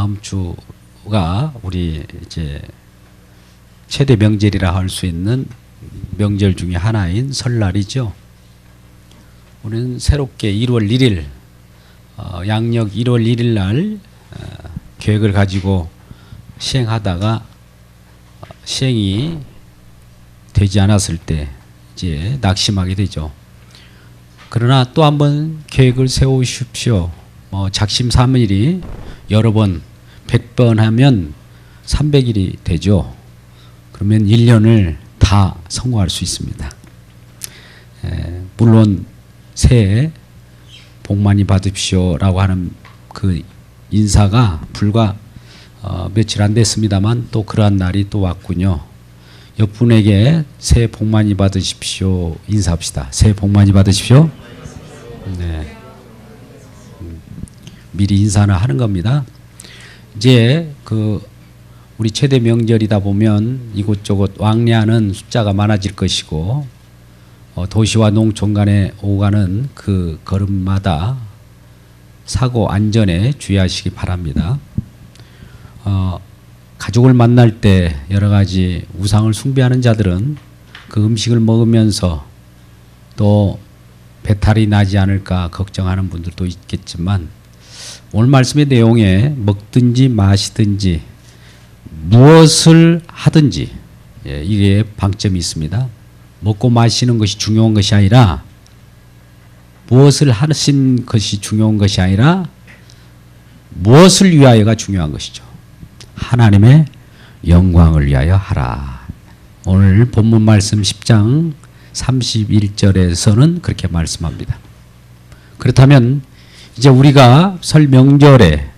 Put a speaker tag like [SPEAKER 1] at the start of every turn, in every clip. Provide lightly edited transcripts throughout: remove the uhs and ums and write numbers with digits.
[SPEAKER 1] 다음 주가 우리 이제 최대 명절이라 할 수 있는 명절 중에 하나인 설날이죠. 우리는 새롭게 1월 1일 양력 1월 1일 날 계획을 가지고 시행하다가 시행이 되지 않았을 때 이제 낙심하게 되죠. 그러나 또 한 번 계획을 세우십시오. 작심삼일이 여러 번 100번 하면 300일이 되죠. 그러면 1년을 다 성공할 수 있습니다. 물론 새해 복 많이 받으십시오라고 하는 그 인사가 불과 며칠 안 됐습니다만 또 그러한 날이 또 왔군요. 옆 분에게 새해 복 많이 받으십시오 인사합시다. 새해 복 많이 받으십시오. 네. 미리 인사는 하는 겁니다. 이제 우리 최대 명절이다 보면 이곳저곳 왕래하는 숫자가 많아질 것이고 도시와 농촌 간에 오가는 그 걸음마다 사고 안전에 주의하시기 바랍니다. 가족을 만날 때 여러 가지 우상을 숭배하는 자들은 그 음식을 먹으면서 또 배탈이 나지 않을까 걱정하는 분들도 있겠지만 오늘 말씀의 내용에 먹든지 마시든지 무엇을 하든지 이게 방점이 있습니다. 먹고 마시는 것이 중요한 것이 아니라 무엇을 하신 것이 중요한 것이 아니라 무엇을 위하여가 중요한 것이죠. 하나님의 영광을 위하여 하라. 오늘 본문 말씀 10장 31절에서는 그렇게 말씀합니다. 그렇다면 이제 우리가 설 명절에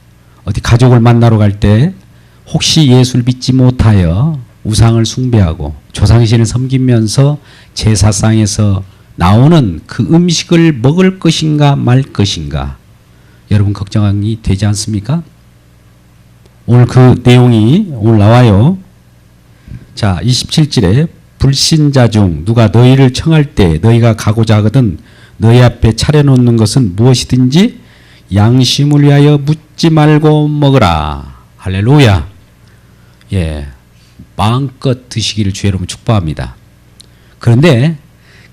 [SPEAKER 1] 어디 가족을 만나러 갈 때 혹시 예수를 믿지 못하여 우상을 숭배하고 조상신을 섬기면서 제사상에서 나오는 그 음식을 먹을 것인가 말 것인가 여러분 걱정이 되지 않습니까? 오늘 그 내용이 오늘 나와요. 자, 27절에 불신자 중 누가 너희를 청할 때 너희가 가고자 하거든 너희 앞에 차려놓는 것은 무엇이든지 양심을 위하여 묻지 말고 먹으라. 할렐루야. 예, 마음껏 드시기를 주의 이름으로 축복합니다. 그런데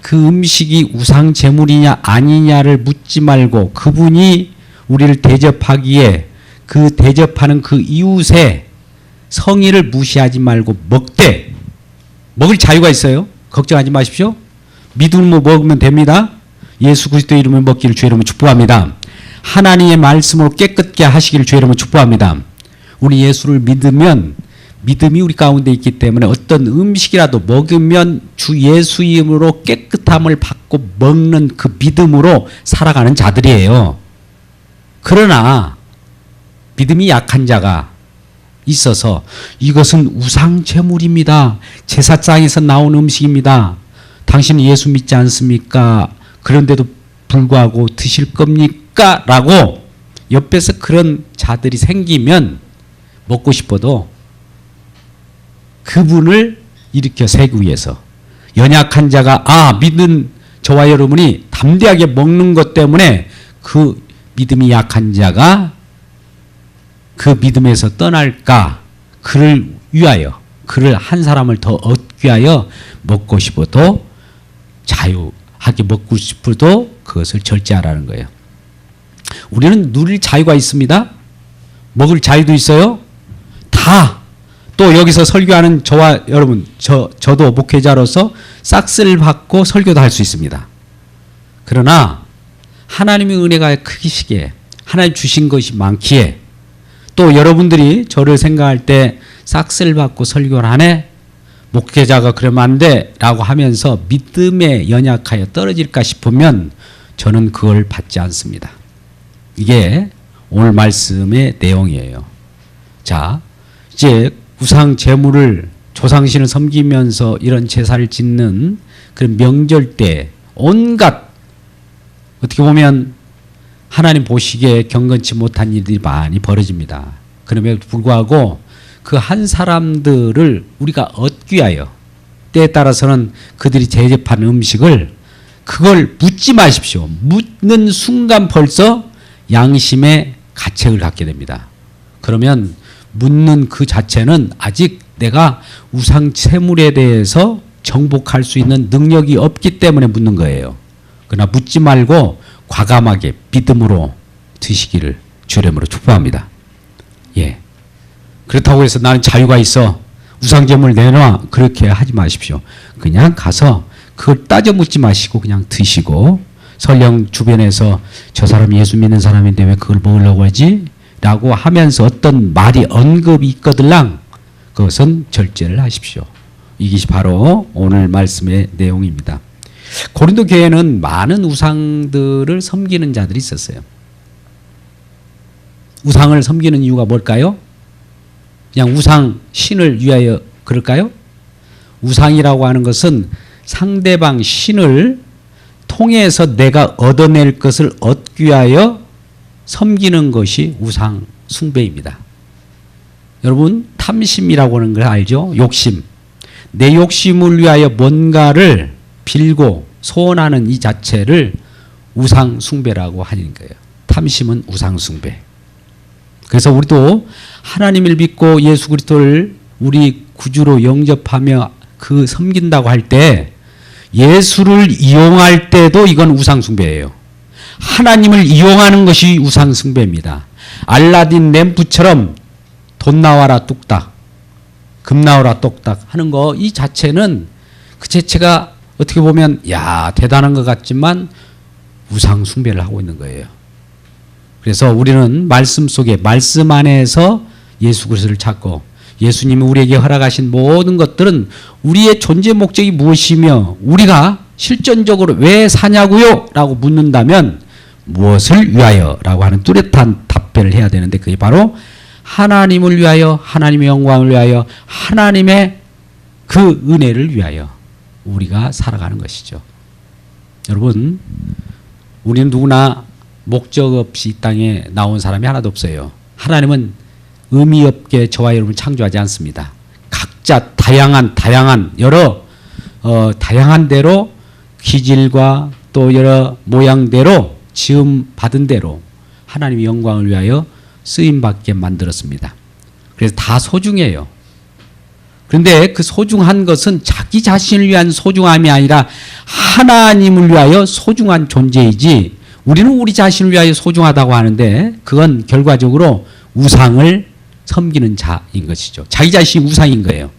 [SPEAKER 1] 그 음식이 우상 제물이냐 아니냐를 묻지 말고 그분이 우리를 대접하기에 그 대접하는 그 이웃의 성의를 무시하지 말고 먹되 먹을 자유가 있어요. 걱정하지 마십시오. 믿음으로 먹으면 됩니다. 예수 그리스도의 이름을 먹기를 주의 이름으로 축복합니다. 하나님의 말씀으로 깨끗게 하시기를 주의 이름으로 축복합니다. 우리 예수를 믿으면 믿음이 우리 가운데 있기 때문에 어떤 음식이라도 먹으면 주 예수 이름으로 깨끗함을 받고 먹는 그 믿음으로 살아가는 자들이에요. 그러나 믿음이 약한 자가 있어서 이것은 우상 제물입니다. 제사장에서 나온 음식입니다. 당신은 예수 믿지 않습니까? 그런데도 불구하고 드실 겁니까? 라고 옆에서 그런 자들이 생기면 먹고 싶어도 그분을 일으켜 세우기 위해서 연약한 자가 믿은 저와 여러분이 담대하게 먹는 것 때문에 그 믿음이 약한 자가 그 믿음에서 떠날까 그를 위하여 그를 한 사람을 더 얻기 위하여 먹고 싶어도 자유하게 먹고 싶어도 그것을 절제하라는 거예요. 우리는 누릴 자유가 있습니다. 먹을 자유도 있어요. 다 또 여기서 설교하는 저와 여러분 저도 목회자로서 싹스를 받고 설교도 할 수 있습니다. 그러나 하나님의 은혜가 크시기에 하나님 주신 것이 많기에 또 여러분들이 저를 생각할 때 싹스를 받고 설교를 하네 목회자가 그러면 안 돼 라고 하면서 믿음에 연약하여 떨어질까 싶으면 저는 그걸 받지 않습니다. 이게 오늘 말씀의 내용이에요. 자, 이제 우상 제물을 조상신을 섬기면서 이런 제사를 짓는 그런 명절 때 온갖 어떻게 보면 하나님 보시기에 경건치 못한 일들이 많이 벌어집니다. 그럼에도 불구하고 그 한 사람들을 우리가 얻기 위하여 때에 따라서는 그들이 대접한 음식을 그걸 묻지 마십시오. 묻는 순간 벌써 양심의 가책을 갖게 됩니다. 그러면 묻는 그 자체는 아직 내가 우상 제물에 대해서 정복할 수 있는 능력이 없기 때문에 묻는 거예요. 그러나 묻지 말고 과감하게 믿음으로 드시기를 주님으로 축복합니다. 예. 그렇다고 해서 나는 자유가 있어. 우상제물 내놔. 그렇게 하지 마십시오. 그냥 가서 그걸 따져 묻지 마시고 그냥 드시고, 설령 주변에서 저 사람 예수 믿는 사람인데 왜 그걸 먹으려고 하지? 라고 하면서 어떤 말이 언급이 있거들랑 그것은 절제를 하십시오. 이것이 바로 오늘 말씀의 내용입니다. 고린도 교회는 많은 우상들을 섬기는 자들이 있었어요. 우상을 섬기는 이유가 뭘까요? 그냥 우상 신을 위하여 그럴까요? 우상이라고 하는 것은 상대방 신을 통해서 내가 얻어낼 것을 얻기 위하여 섬기는 것이 우상 숭배입니다. 여러분, 탐심이라고 하는 걸 알죠? 욕심. 내 욕심을 위하여 뭔가를 빌고 소원하는 이 자체를 우상 숭배라고 하는 거예요. 탐심은 우상 숭배. 그래서 우리도 하나님을 믿고 예수 그리스도를 우리 구주로 영접하며 그 섬긴다고 할 때 예수를 이용할 때도 이건 우상 숭배예요. 하나님을 이용하는 것이 우상 숭배입니다. 알라딘 램프처럼 돈 나와라 뚝딱, 금 나와라 똑딱 하는 거, 이 자체는 그 자체가 어떻게 보면 야 대단한 것 같지만 우상 숭배를 하고 있는 거예요. 그래서 우리는 말씀 속에, 말씀 안에서 예수 그리스도를 찾고, 예수님이 우리에게 허락하신 모든 것들은 우리의 존재 목적이 무엇이며 우리가 실전적으로 왜 사냐고요? 라고 묻는다면 무엇을 위하여? 라고 하는 뚜렷한 답변을 해야 되는데, 그게 바로 하나님을 위하여, 하나님의 영광을 위하여, 하나님의 그 은혜를 위하여 우리가 살아가는 것이죠. 여러분, 우리는 누구나 목적 없이 이 땅에 나온 사람이 하나도 없어요. 하나님은 의미 없게 저와 여러분을 창조하지 않습니다. 각자 다양한 여러 다양한 대로 기질과 또 여러 모양대로 지음 받은 대로 하나님의 영광을 위하여 쓰임 받게 만들었습니다. 그래서 다 소중해요. 그런데 그 소중한 것은 자기 자신을 위한 소중함이 아니라 하나님을 위하여 소중한 존재이지, 우리는 우리 자신을 위하여 소중하다고 하는데 그건 결과적으로 우상을 섬기는 자인 것이죠. 자기 자신이 우상인 거예요.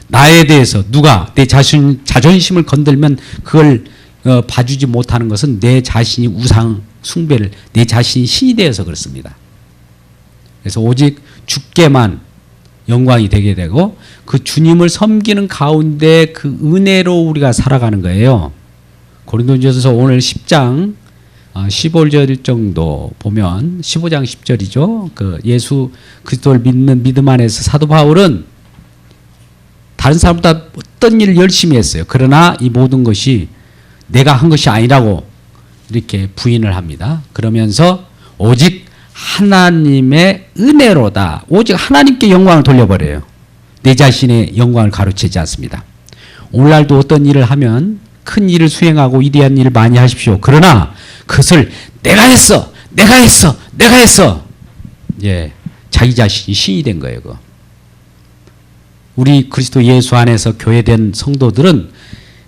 [SPEAKER 1] 나에 대해서 누가 내 자존심을 건들면 그걸 봐주지 못하는 것은 내 자신이 우상 숭배를, 내 자신이 신이 되어서 그렇습니다. 그래서 오직 주께만 영광이 되게 되고 그 주님을 섬기는 가운데 그 은혜로 우리가 살아가는 거예요. 고린도전서 오늘 10장 15절 정도 보면, 15장 10절이죠. 그 예수 그리스도를 믿는 믿음 안에서 사도 바울은 다른 사람보다 어떤 일을 열심히 했어요. 그러나 이 모든 것이 내가 한 것이 아니라고 이렇게 부인을 합니다. 그러면서 오직 하나님의 은혜로다. 오직 하나님께 영광을 돌려버려요. 내 자신의 영광을 가로채지 않습니다. 오늘날도 어떤 일을 하면 큰 일을 수행하고 위대한 일을 많이 하십시오. 그러나 그것을 내가 했어. 예, 자기 자신이 신이 된 거예요. 그거. 우리 그리스도 예수 안에서 교회된 성도들은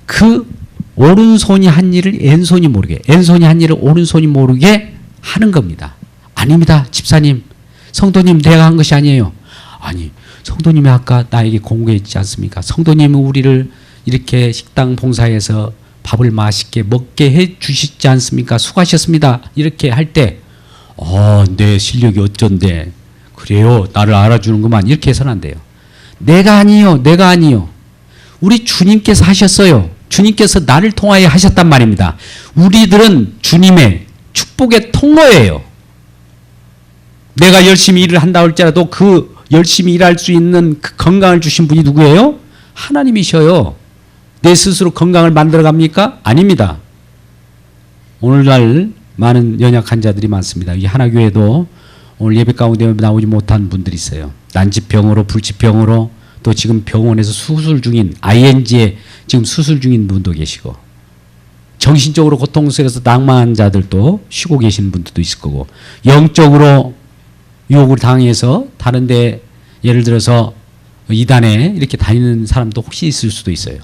[SPEAKER 1] 그 오른손이 한 일을 왼손이 모르게, 왼손이 한 일을 오른손이 모르게 하는 겁니다. 아닙니다. 집사님, 성도님 내가 한 것이 아니에요. 아니, 성도님이 아까 나에게 공개했지 않습니까? 성도님은 우리를 이렇게 식당 봉사해서 밥을 맛있게 먹게 해 주시지 않습니까? 수고하셨습니다. 이렇게 할 때 내 실력이 어쩐데 그래요, 나를 알아주는구만, 이렇게 해서는 안 돼요. 내가 아니요. 우리 주님께서 하셨어요. 주님께서 나를 통하여 하셨단 말입니다. 우리들은 주님의 축복의 통로예요. 내가 열심히 일을 한다 할지라도 그 열심히 일할 수 있는 그 건강을 주신 분이 누구예요? 하나님이셔요. 내 스스로 건강을 만들어 갑니까? 아닙니다. 오늘날 많은 연약 환자들이 많습니다. 이 하나교회도 오늘 예배 가운데 나오지 못한 분들이 있어요. 난치병으로, 불치병으로, 또 지금 병원에서 수술 중인, ING에 지금 수술 중인 분도 계시고, 정신적으로 고통 속에서 낭만한 자들도 쉬고 계시는 분들도 있을 거고, 영적으로 유혹을 당해서 다른데 예를 들어서 이단에 이렇게 다니는 사람도 혹시 있을 수도 있어요.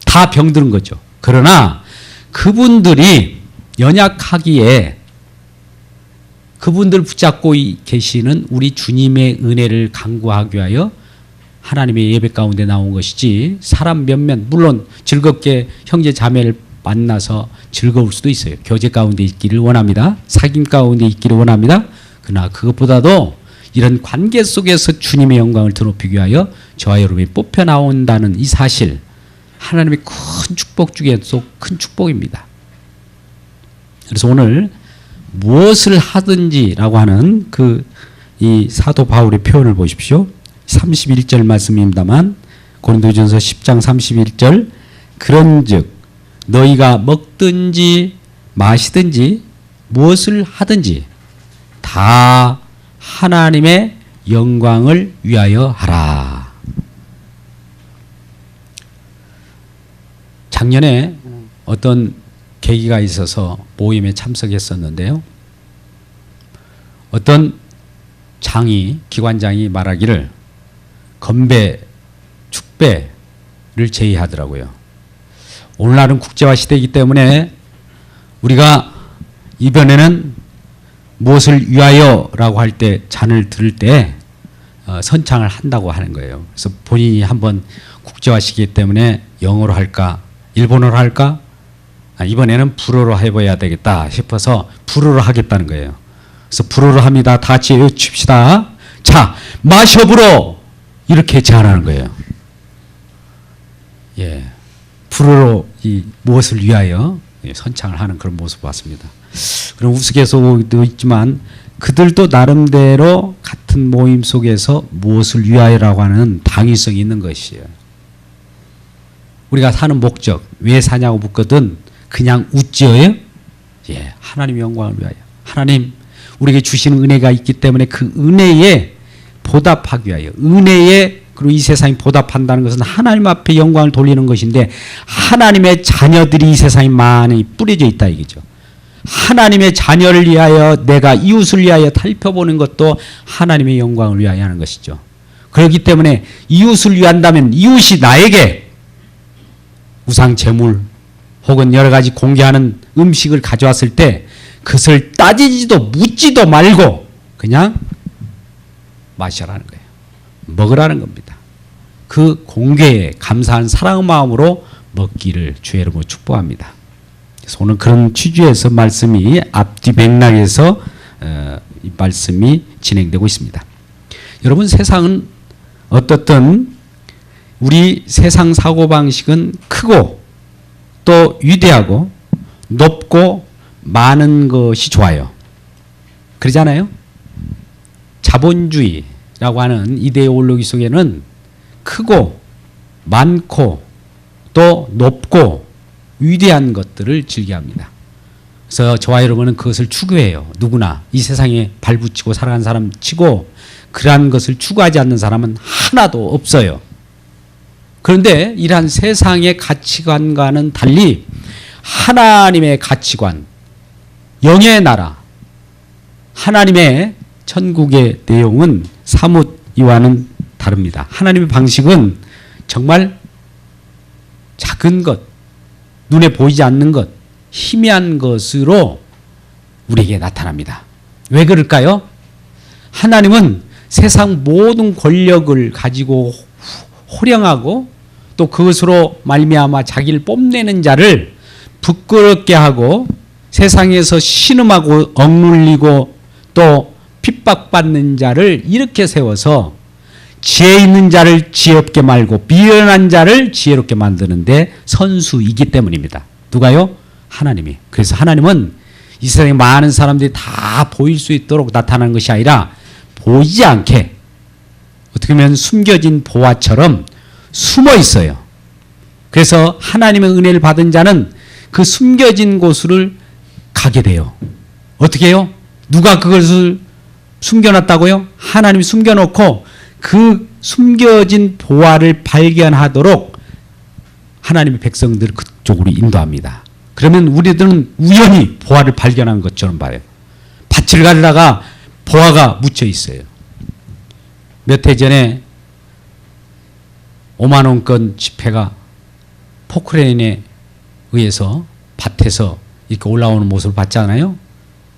[SPEAKER 1] 다 병드는 거죠. 그러나 그분들이 연약하기에 그분들 붙잡고 계시는 우리 주님의 은혜를 간구하기 위하여 하나님의 예배 가운데 나온 것이지, 사람 몇몇 물론 즐겁게 형제 자매를 만나서 즐거울 수도 있어요. 교제 가운데 있기를 원합니다. 사귐 가운데 있기를 원합니다. 그러나 그것보다도 이런 관계 속에서 주님의 영광을 드높이기 위하여 저와 여러분이 뽑혀 나온다는 이 사실, 하나님의 큰 축복 중에서 큰 축복입니다. 그래서 오늘 무엇을 하든지라고 하는 이 사도 바울의 표현을 보십시오. 31절 말씀입니다만, 고린도전서 10장 31절, 그런즉 너희가 먹든지 마시든지 무엇을 하든지 다 하나님의 영광을 위하여 하라. 작년에 어떤 계기가 있어서 모임에 참석했었는데요. 어떤 기관장이 말하기를 건배, 축배를 제의하더라고요. 오늘날은 국제화 시대이기 때문에 우리가 이번에는 무엇을 위하여라고 할 때 잔을 들을 때 선창을 한다고 하는 거예요. 그래서 본인이 한번 국제화 시기이기 때문에 영어로 할까, 일본어로 할까? 이번에는 불어로 해봐야 되겠다 싶어서 불어로 하겠다는 거예요. 그래서 불어로 합니다. 다 같이 외칩시다. 자, 마셔불어! 이렇게 제안하는 거예요. 예, 불어로 이 무엇을 위하여 선창을 하는 그런 모습을 봤습니다. 그럼 우스갯소리도 있지만 그들도 나름대로 같은 모임 속에서 무엇을 위하여라고 하는 당위성이 있는 것이에요. 우리가 사는 목적, 왜 사냐고 묻거든 그냥 웃지어요? 예, 하나님의 영광을 위하여. 하나님, 우리에게 주시는 은혜가 있기 때문에 그 은혜에 보답하기 위하여, 은혜에, 그리고 이 세상이 보답한다는 것은 하나님 앞에 영광을 돌리는 것인데, 하나님의 자녀들이 이 세상에 많이 뿌려져 있다 이거죠. 하나님의 자녀를 위하여, 내가 이웃을 위하여 살펴보는 것도 하나님의 영광을 위하여 하는 것이죠. 그렇기 때문에 이웃을 위한다면 이웃이 나에게 우상 제물 혹은 여러 가지 공개하는 음식을 가져왔을 때 그것을 따지지도 묻지도 말고 그냥 마셔라는 거예요. 먹으라는 겁니다. 그 공개에 감사한 사랑의 마음으로 먹기를 주의 이름으로 축복합니다. 그래서 오늘 그런 취지에서 말씀이 앞뒤 맥락에서 이 말씀이 진행되고 있습니다. 여러분, 세상은 어떻든 우리 세상 사고방식은 크고 또 위대하고 높고 많은 것이 좋아요. 그러잖아요? 자본주의라고 하는 이데올로기 속에는 크고 많고 또 높고 위대한 것들을 즐겨합니다. 그래서 저와 여러분은 그것을 추구해요. 누구나 이 세상에 발붙이고 살아가는 사람 치고 그러한 것을 추구하지 않는 사람은 하나도 없어요. 그런데 이러한 세상의 가치관과는 달리 하나님의 가치관, 영의 나라, 하나님의 천국의 내용은 사뭇 이와는 다릅니다. 하나님의 방식은 정말 작은 것, 눈에 보이지 않는 것, 희미한 것으로 우리에게 나타납니다. 왜 그럴까요? 하나님은 세상 모든 권력을 가지고 호령하고 또 그것으로 말미암아 자기를 뽐내는 자를 부끄럽게 하고 세상에서 신음하고 억눌리고 또 핍박받는 자를 이렇게 세워서 지혜 있는 자를 지혜 없게 말고 미련한 자를 지혜롭게 만드는데 선수이기 때문입니다. 누가요? 하나님이. 그래서 하나님은 이 세상에 많은 사람들이 다 보일 수 있도록 나타나는 것이 아니라 보이지 않게 어떻게 보면 숨겨진 보화처럼 숨어 있어요. 그래서 하나님의 은혜를 받은 자는 그 숨겨진 곳을 가게 돼요. 어떻게 해요? 누가 그것을 숨겨놨다고요? 하나님이 숨겨놓고 그 숨겨진 보화를 발견하도록 하나님의 백성들을 그쪽으로 인도합니다. 그러면 우리들은 우연히 보화를 발견한 것처럼 봐요. 밭을 가려다가 보화가 묻혀 있어요. 몇 해 전에 5만 원권 지폐가 포크레인에 의해서 밭에서 이렇게 올라오는 모습을 봤잖아요.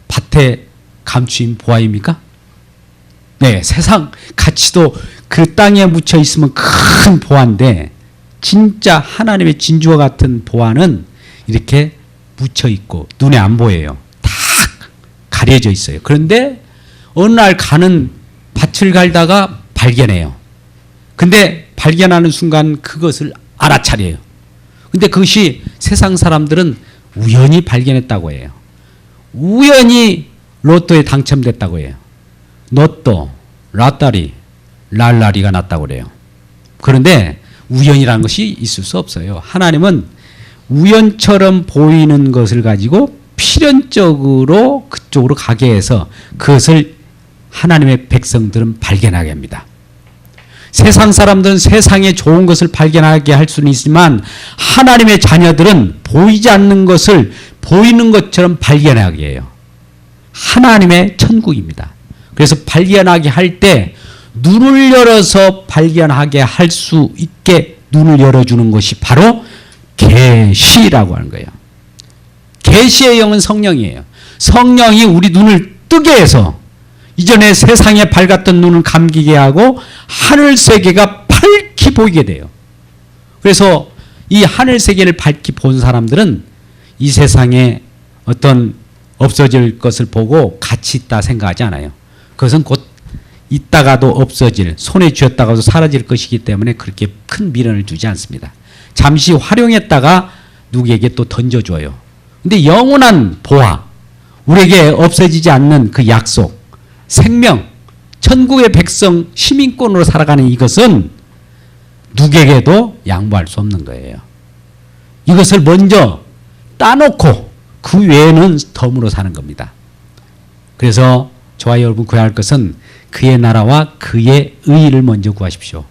[SPEAKER 1] 밭에 감추인 보화입니까? 네, 세상 가치도 그 땅에 묻혀 있으면 큰 보화인데 진짜 하나님의 진주와 같은 보화는 이렇게 묻혀 있고 눈에 안 보여요. 다 가려져 있어요. 그런데 어느 날 가는 밭을 갈다가 발견해요. 근데 발견하는 순간 그것을 알아차려요. 근데 그것이 세상 사람들은 우연히 발견했다고 해요. 우연히 로또에 당첨됐다고 해요. 로또, 라따리, 랄라리가 났다고 그래요. 그런데 우연이라는 것이 있을 수 없어요. 하나님은 우연처럼 보이는 것을 가지고 필연적으로 그쪽으로 가게 해서 그것을 하나님의 백성들은 발견하게 합니다. 세상 사람들은 세상에 좋은 것을 발견하게 할 수는 있지만 하나님의 자녀들은 보이지 않는 것을 보이는 것처럼 발견하게 해요. 하나님의 천국입니다. 그래서 발견하게 할 때 눈을 열어서 발견하게 할 수 있게 눈을 열어주는 것이 바로 계시라고 하는 거예요. 계시의 영은 성령이에요. 성령이 우리 눈을 뜨게 해서 이전에 세상에 밝았던 눈을 감기게 하고 하늘 세계가 밝히 보이게 돼요. 그래서 이 하늘 세계를 밝히 본 사람들은 이 세상에 어떤 없어질 것을 보고 가치 있다 생각하지 않아요. 그것은 곧 있다가도 없어질, 손에 쥐었다가도 사라질 것이기 때문에 그렇게 큰 미련을 두지 않습니다. 잠시 활용했다가 누구에게 또 던져줘요. 근데 영원한 보화, 우리에게 없어지지 않는 그 약속, 생명, 천국의 백성, 시민권으로 살아가는 이것은 누구에게도 양보할 수 없는 거예요. 이것을 먼저 따놓고 그 외에는 덤으로 사는 겁니다. 그래서 저와 여러분 구해야 할 것은 그의 나라와 그의 의의를 먼저 구하십시오.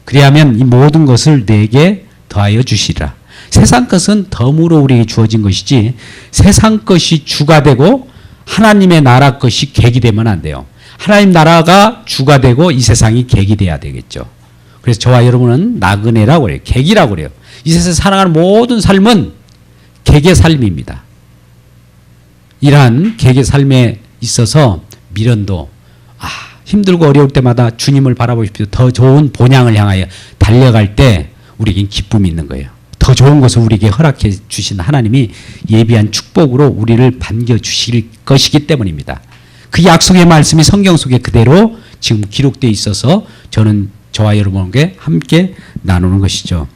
[SPEAKER 1] 그리하면 이 모든 것을 내게 더하여 주시리라. 세상 것은 덤으로 우리에게 주어진 것이지 세상 것이 주가 되고 하나님의 나라 것이 객이 되면 안 돼요. 하나님 나라가 주가 되고 이 세상이 객이 돼야 되겠죠. 그래서 저와 여러분은 나그네라고 그래요. 객이라고 그래요. 이 세상에 살아가는 모든 삶은 객의 삶입니다. 이러한 객의 삶에 있어서 미련도 힘들고 어려울 때마다 주님을 바라보십시오. 더 좋은 본향을 향하여 달려갈 때 우리에겐 기쁨이 있는 거예요. 더 좋은 것을 우리에게 허락해 주신 하나님이 예비한 축복으로 우리를 반겨주실 것이기 때문입니다. 그 약속의 말씀이 성경 속에 그대로 지금 기록되어 있어서 저는 저와 여러분에게 함께 나누는 것이죠.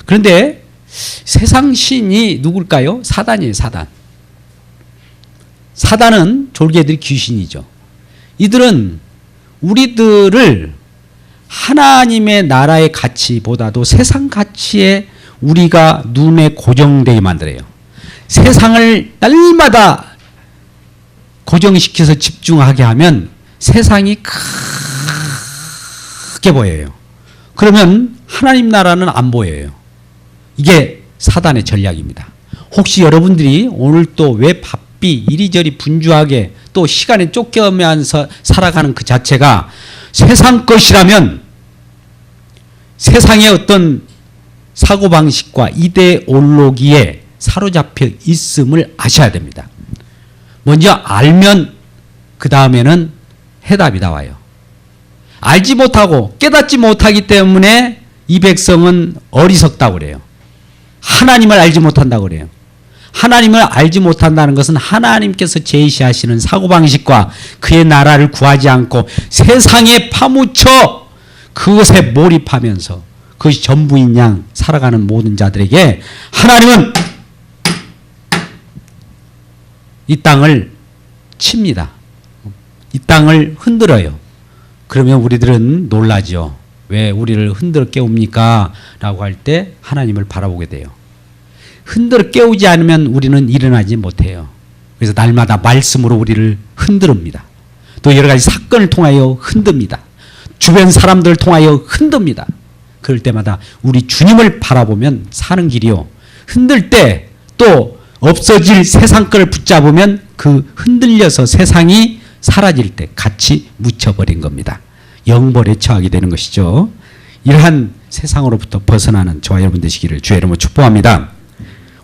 [SPEAKER 1] 그런데 세상 신이 누굴까요? 사단이에요. 사단. 사단은 졸개들이 귀신이죠. 이들은 우리들을 하나님의 나라의 가치보다도 세상 가치에 우리가 눈에 고정되게 만들어요. 세상을 날마다 고정시켜서 집중하게 하면 세상이 크게 보여요. 그러면 하나님 나라는 안 보여요. 이게 사단의 전략입니다. 혹시 여러분들이 오늘 또 왜 바삐 이리저리 분주하게 또 시간에 쫓겨면서 살아가는 그 자체가 세상 것이라면 세상의 어떤 사고방식과 이데올로기에 사로잡혀 있음을 아셔야 됩니다. 먼저 알면 그 다음에는 해답이 나와요. 알지 못하고 깨닫지 못하기 때문에 이 백성은 어리석다고 그래요. 하나님을 알지 못한다고 그래요. 하나님을 알지 못한다는 것은 하나님께서 제시하시는 사고방식과 그의 나라를 구하지 않고 세상에 파묻혀 그것에 몰입하면서 그것이 전부인 양 살아가는 모든 자들에게 하나님은 이 땅을 칩니다. 이 땅을 흔들어요. 그러면 우리들은 놀라죠. 왜 우리를 흔들어 깨웁니까? 라고 할 때 하나님을 바라보게 돼요. 흔들어 깨우지 않으면 우리는 일어나지 못해요. 그래서 날마다 말씀으로 우리를 흔듭니다. 또 여러 가지 사건을 통하여 흔듭니다. 주변 사람들을 통하여 흔듭니다. 그럴 때마다 우리 주님을 바라보면 사는 길이요. 흔들 때 또 없어질 세상 거를 붙잡으면 그 흔들려서 세상이 사라질 때 같이 묻혀버린 겁니다. 영벌에 처하게 되는 것이죠. 이러한 세상으로부터 벗어나는 저와 여러분 되시기를 주의 이름으로 축복합니다.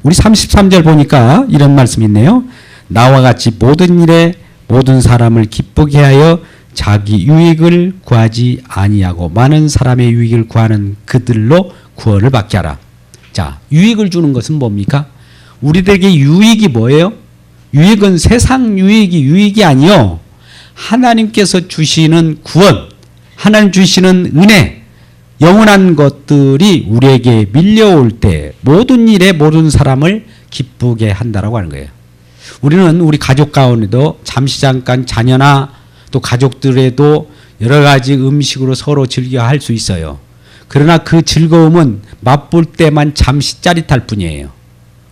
[SPEAKER 1] 우리 33절 보니까 이런 말씀이 있네요. 나와 같이 모든 일에 모든 사람을 기쁘게 하여 자기 유익을 구하지 아니하고 많은 사람의 유익을 구하는 그들로 구원을 받게 하라. 자, 유익을 주는 것은 뭡니까? 우리들에게 유익이 뭐예요? 유익은 세상 유익이 아니요. 하나님께서 주시는 구원, 하나님 주시는 은혜, 영원한 것들이 우리에게 밀려올 때 모든 일에 모든 사람을 기쁘게 한다라고 하는 거예요. 우리는 우리 가족 가운데도 잠시 잠깐 자녀나 또 가족들에도 여러 가지 음식으로 서로 즐겨 할 수 있어요. 그러나 그 즐거움은 맛볼 때만 잠시 짜릿할 뿐이에요.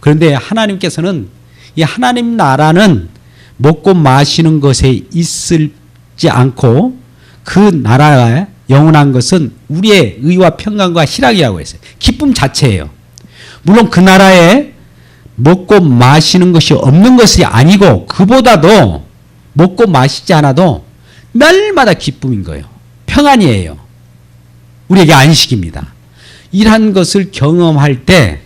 [SPEAKER 1] 그런데 하나님께서는 이 하나님 나라는 먹고 마시는 것에 있을지 않고 그 나라의 영원한 것은 우리의 의와 평강과 희락이라고 했어요. 기쁨 자체예요. 물론 그 나라에 먹고 마시는 것이 없는 것이 아니고 그보다도 먹고 마시지 않아도 날마다 기쁨인 거예요. 평안이에요. 우리에게 안식입니다. 이러한 것을 경험할 때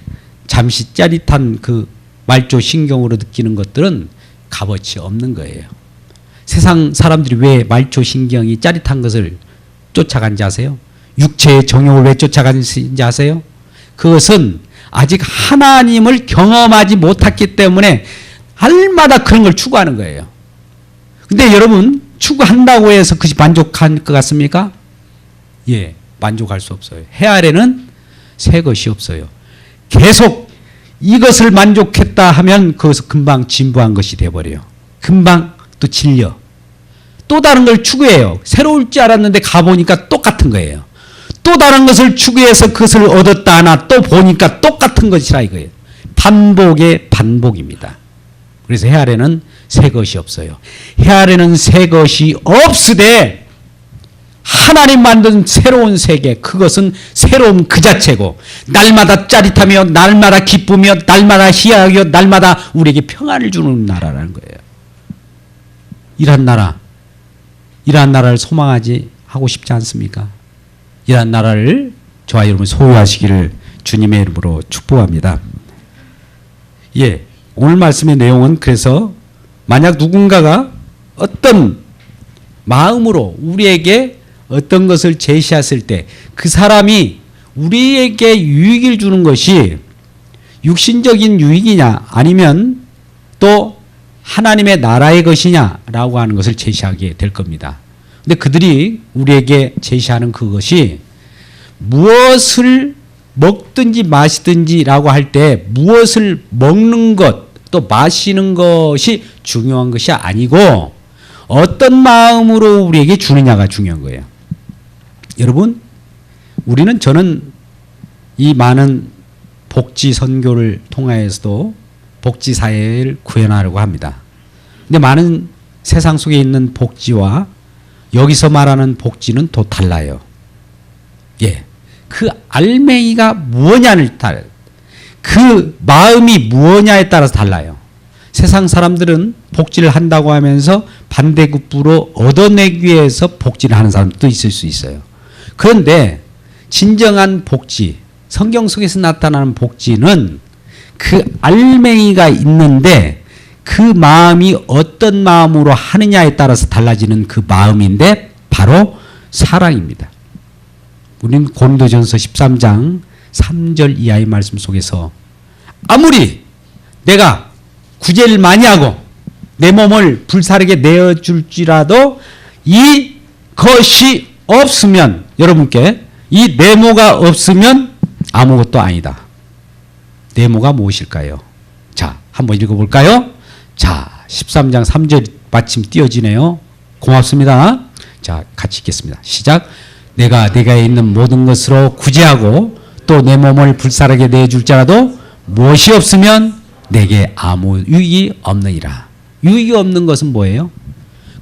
[SPEAKER 1] 잠시 짜릿한 그 말초신경으로 느끼는 것들은 값어치 없는 거예요. 세상 사람들이 왜 말초신경이 짜릿한 것을 쫓아간지 아세요? 육체의 정욕을 왜 쫓아간지 아세요? 그것은 아직 하나님을 경험하지 못했기 때문에 날마다 그런 걸 추구하는 거예요. 근데 여러분 추구한다고 해서 그것이 만족할 것 같습니까? 예, 만족할 수 없어요. 해 아래는 새 것이 없어요. 계속 이것을 만족했다 하면 그것은 금방 진부한 것이 되어버려요. 금방 또 질려. 또 다른 걸 추구해요. 새로울 줄 알았는데 가보니까 똑같은 거예요. 또 다른 것을 추구해서 그것을 얻었다 하나 또 보니까 똑같은 것이라 이거예요. 반복의 반복입니다. 그래서 해 아래는 새 것이 없어요. 해 아래는 새 것이 없으되 하나님 만든 새로운 세계, 그것은 새로움 그 자체고 날마다 짜릿하며 날마다 기쁘며 날마다 희락하며 날마다 우리에게 평안을 주는 나라라는 거예요. 이러한 나라를 소망하지 하고 싶지 않습니까? 이러한 나라를 저와 여러분 소유하시기를 주님의 이름으로 축복합니다. 예, 오늘 말씀의 내용은 그래서 만약 누군가가 어떤 마음으로 우리에게 어떤 것을 제시했을 때 그 사람이 우리에게 유익을 주는 것이 육신적인 유익이냐 아니면 또 하나님의 나라의 것이냐라고 하는 것을 제시하게 될 겁니다. 근데 그들이 우리에게 제시하는 그것이 무엇을 먹든지 마시든지라고 할 때 무엇을 먹는 것 또 마시는 것이 중요한 것이 아니고 어떤 마음으로 우리에게 주느냐가 중요한 거예요. 여러분, 저는 이 많은 복지 선교를 통하여서도 복지 사회를 구현하려고 합니다. 근데 많은 세상 속에 있는 복지와 여기서 말하는 복지는 또 달라요. 예. 그 알맹이가 무엇냐를 따라, 그 마음이 무엇냐에 따라서 달라요. 세상 사람들은 복지를 한다고 하면서 반대급부로 얻어내기 위해서 복지를 하는 사람도 있을 수 있어요. 그런데 진정한 복지, 성경 속에서 나타나는 복지는 그 알맹이가 있는데 그 마음이 어떤 마음으로 하느냐에 따라서 달라지는 그 마음인데 바로 사랑입니다. 우리는 고린도전서 13장 3절 이하의 말씀 속에서 아무리 내가 구제를 많이 하고 내 몸을 불사르게 내어줄지라도 이것이 없으면 여러분께 이 네모가 없으면 아무것도 아니다. 네모가 무엇일까요? 자, 한번 읽어볼까요? 자, 13장 3절 마침 띄어지네요. 고맙습니다. 자, 같이 읽겠습니다. 시작. 내가 있는 모든 것으로 구제하고 또 내 몸을 불사르게 내줄지라도 무엇이 없으면 내게 아무 유익이 없느니라. 유익이 없는 것은 뭐예요?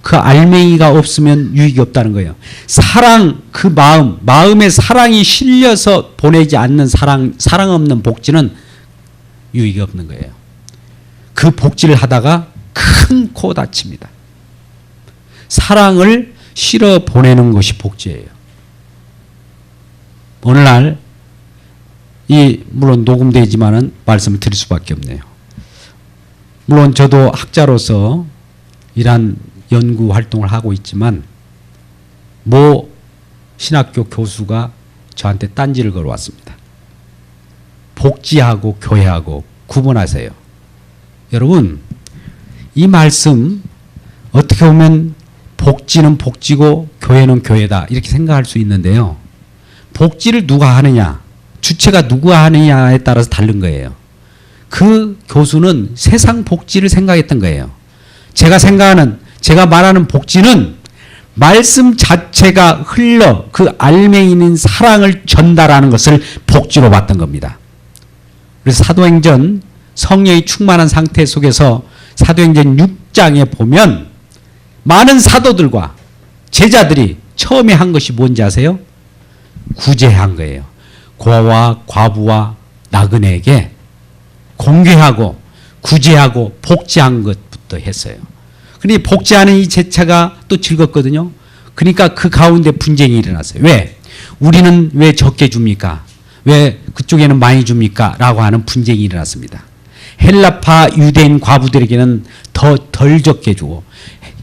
[SPEAKER 1] 그 알맹이가 없으면 유익이 없다는 거예요. 사랑, 그 마음에 사랑이 실려서 보내지 않는 사랑 없는 복지는 유익이 없는 거예요. 그 복지를 하다가 큰 코 다칩니다. 사랑을 실어 보내는 것이 복지예요. 오늘날 물론 녹음되지만은 말씀을 드릴 수밖에 없네요. 물론 저도 학자로서 이러한 연구 활동을 하고 있지만 모 신학교 교수가 저한테 딴지를 걸어왔습니다. 복지하고 교회하고 구분하세요. 여러분, 이 말씀 어떻게 보면 복지는 복지고 교회는 교회다 이렇게 생각할 수 있는데요. 복지를 누가 하느냐, 주체가 누가 하느냐에 따라서 다른 거예요. 그 교수는 세상 복지를 생각했던 거예요. 제가 말하는 복지는 말씀 자체가 흘러 그 알맹이는 사랑을 전달하는 것을 복지로 봤던 겁니다. 그래서 사도행전 성령이 충만한 상태 속에서 사도행전 6장에 보면 많은 사도들과 제자들이 처음에 한 것이 뭔지 아세요? 구제한 거예요. 고아와 과부와 나그네에게 공개하고 구제하고 복지한 것부터 했어요. 그런데 복지하는 이 제차가 또 즐겁거든요. 그러니까 그 가운데 분쟁이 일어났어요. 왜? 우리는 왜 적게 줍니까? 왜 그쪽에는 많이 줍니까? 라고 하는 분쟁이 일어났습니다. 헬라파 유대인 과부들에게는 덜 적게 주고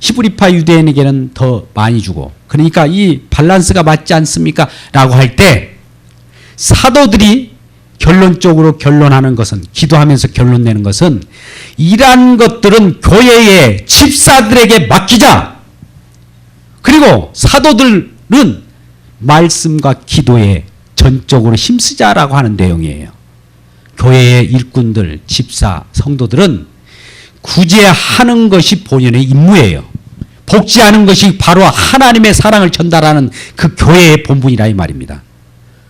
[SPEAKER 1] 히브리파 유대인에게는 더 많이 주고, 그러니까 이 밸런스가 맞지 않습니까? 라고 할 때 사도들이 결론적으로 결론하는 것은, 기도하면서 결론 내는 것은, 이러한 것들은 교회의 집사들에게 맡기자. 그리고 사도들은 말씀과 기도에 전적으로 힘쓰자라고 하는 내용이에요. 교회의 일꾼들, 집사, 성도들은 구제하는 것이 본연의 임무예요. 복지하는 것이 바로 하나님의 사랑을 전달하는 그 교회의 본분이라 이 말입니다.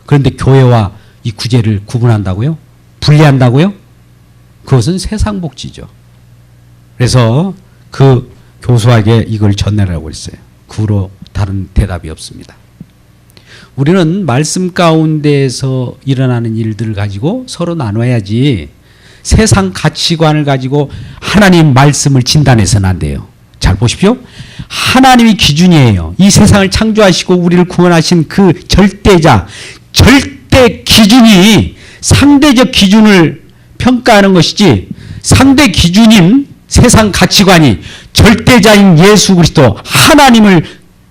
[SPEAKER 1] 그런데 교회와 이 구제를 구분한다고요? 분리한다고요? 그것은 세상 복지죠. 그래서 그 교수에게 이걸 전해라고 했어요. 그 후로 다른 대답이 없습니다. 우리는 말씀 가운데에서 일어나는 일들을 가지고 서로 나눠야지 세상 가치관을 가지고 하나님 말씀을 진단해서는 안 돼요. 잘 보십시오. 하나님이 기준이에요. 이 세상을 창조하시고 우리를 구원하신 그 절대자, 절대 기준이 상대적 기준을 평가하는 것이지, 상대 기준인 세상 가치관이 절대자인 예수 그리스도 하나님을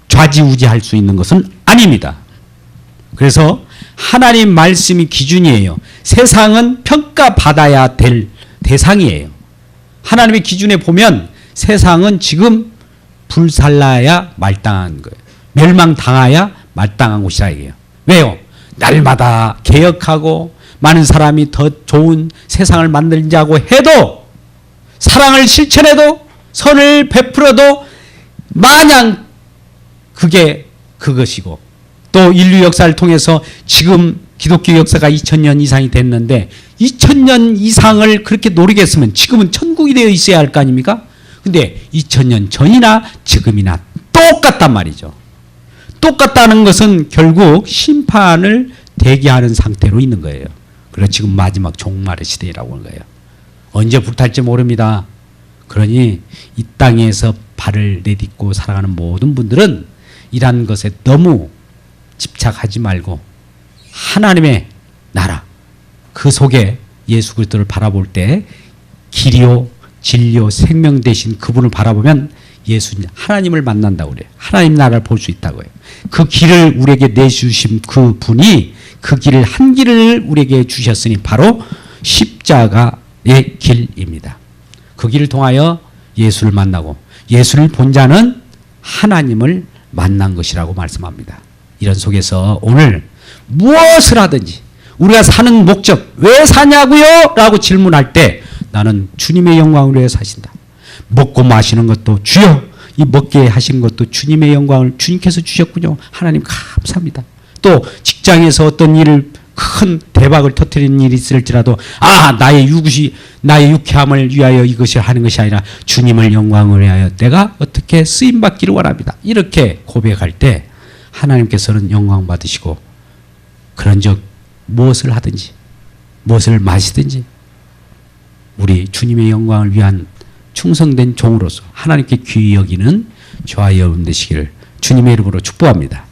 [SPEAKER 1] 좌지우지할 수 있는 것은 아닙니다. 그래서 하나님 말씀이 기준이에요. 세상은 평가받아야 될 대상이에요. 하나님의 기준에 보면 세상은 지금 불살라야 말당한 거예요. 멸망당하야 말당한 곳이라 이게요. 왜요? 날마다 개혁하고 많은 사람이 더 좋은 세상을 만들자고 해도, 사랑을 실천해도, 선을 베풀어도 마냥 그게 그것이고, 또 인류 역사를 통해서 지금 기독교 역사가 2000년 이상이 됐는데 2000년 이상을 그렇게 노리겠으면 지금은 천국이 되어 있어야 할 거 아닙니까? 근데 2000년 전이나 지금이나 똑같단 말이죠. 똑같다는 것은 결국 심판을 대기하는 상태로 있는 거예요. 그래서 지금 마지막 종말의 시대라고 하는 거예요. 언제 불탈지 모릅니다. 그러니 이 땅에서 발을 내딛고 살아가는 모든 분들은 이러한 것에 너무 집착하지 말고 하나님의 나라, 그 속에 예수 그리스도를 바라볼 때 길이요 진리요 생명 되신 그분을 바라보면 예수님 하나님을 만난다고 그래요. 하나님 나라를 볼 수 있다고 해요. 그 길을 우리에게 내주신 그 분이 그 길을 한 길을 우리에게 주셨으니 바로 십자가의 길입니다. 그 길을 통하여 예수를 만나고 예수를 본 자는 하나님을 만난 것이라고 말씀합니다. 이런 속에서 오늘 무엇을 하든지 우리가 사는 목적, 왜 사냐고요? 라고 질문할 때 나는 주님의 영광을 위해 사신다. 먹고 마시는 것도 주여, 이 먹게 하신 것도 주님의 영광을 주님께서 주셨군요. 하나님 감사합니다. 또 직장에서 어떤 일을 큰 대박을 터뜨리는 일이 있을지라도 나의 유쾌함을 위하여 이것을 하는 것이 아니라 주님을 영광을 위하여 내가 어떻게 쓰임받기를 원합니다. 이렇게 고백할 때 하나님께서는 영광 받으시고, 그런즉 무엇을 하든지 무엇을 마시든지 우리 주님의 영광을 위한 충성된 종으로서 하나님께 귀히 여기는 저와 여러분 되시기를 주님의 이름으로 축복합니다.